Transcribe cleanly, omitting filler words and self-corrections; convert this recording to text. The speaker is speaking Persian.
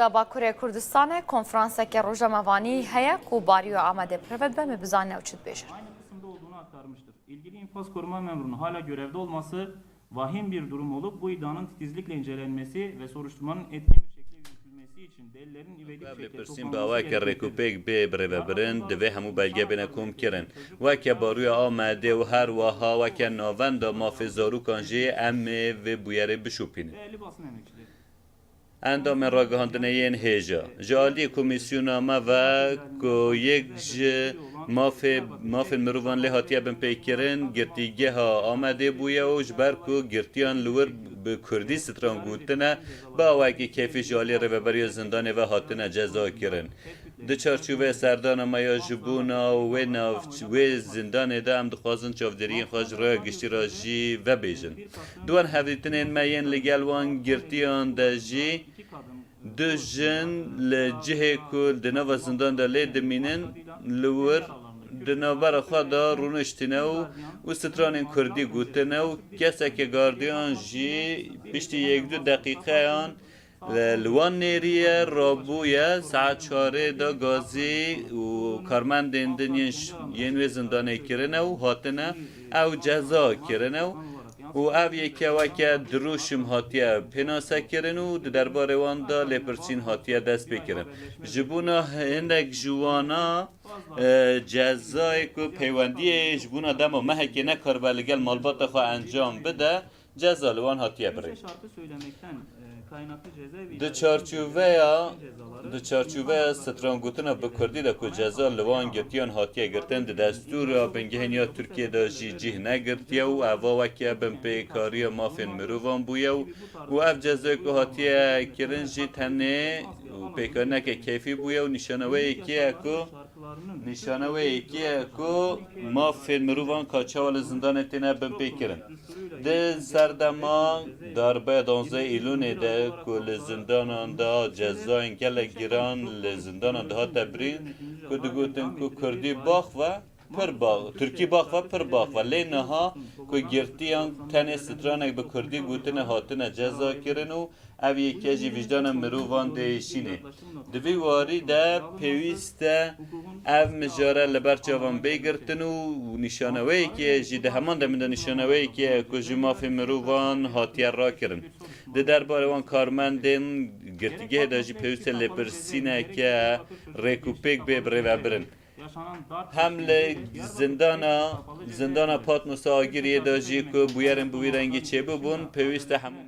دا باکوری کردستان کنفرانس که روژموانی هیا کو باریو آماده پرود به مبزانه و چید بیشن. Aynı kısımda olduğunu aktarmıştır. İlgili infaz koruma memurunun hala görevde olması vahim bir durum olup bu iddianın titizlikle incelenmesi ve soruşturmanın etkin bir şekilde yürütülmesi için delillerin ivedi bir şekilde پرسیم با وک رکوپیک به برن دوی همو belge بنا کوم کرن وک باروی آمده و هر وها وک ناوند مافی زارو کانجی امه و بویره بشوپینه değerli basın emekçileri. اندام راگهاندنه این هیجا جالی کمیسیونامه و کو یک مافی مروان لحاتیه بن پیکرن گرتیگه ها آمده بویا و جبر کو گرتیان لور به کردی ستران گوتنه با وکی کیفی جالی روبری زندان و هاتنه جزا کرن ده چارچوبه سردان ما یا جبونا و زندان ده هم دخوازن چافدرین خواج را گشتی را جی و بیجن دوان هفته ما ین لگل وان گرتیان ده جی دو جن لجهه کل دنوا زندان ده لید مینن لور دنابر خدا رونشتنه و ستران کردی گوتنه و کسی که گاردیان جی پشتی یک دو دقیقه آن لوان نیریه رابویه ساعت 4 دا گازی و کارمندین دنیش ینوی زندانه کرنه و هاتنه او جزا کرنه و او یکی وکه دروشم هاتیه پناسه کرن و درباره وان دا لپرچین هاتیه دست بکرن جبونا هندک جوانا جزای که پیوندی جبونا دما مهکی نکار بلگل مالبات خواه انجام بده جزا لوان هاتیه بره ده چارچوبه ستران گوتنا به کردی ده که جزا لوان گرتیان هاتیه گرتن ده دستور بنگهن یا ترکیه ده جیه نگرتیه و اوه وکیه بن پیکاری مافین مروان بویه و اف جزای که هاتیه کرن جی تنه پیکارنه که کیفی بویه و نشانوه ایکیه که مافین مروان کاچوال زندان تینه بن پیکرن ده سردما دربه 11 ایلونه ده که لزندانان ده جزاین گل گیران لزندانان ده ها تبرین که ده گوتن که کردی باخ و پر باخ ترکی باخ و پر باخ و لینه ها که گرتیان تنه سترانک به کردی گوتن هاتنه جزا کرن و او یکی جی وجدان مروان دیشینه دوی واری ده پیوسته او مجاره لبر چاوان بیگرتن و نشانوی که جی ده همان ده من نشانوی که کجی مافی مروان هاتیه را کرن ده درباره وان کارمندین گرتیگه ده جی پیوسته لپرسینه که ریکوپیک ببره و برن حمله زندانا پات مساگیری داجی که بویرن بویرنگی چه ببون پیوسته همون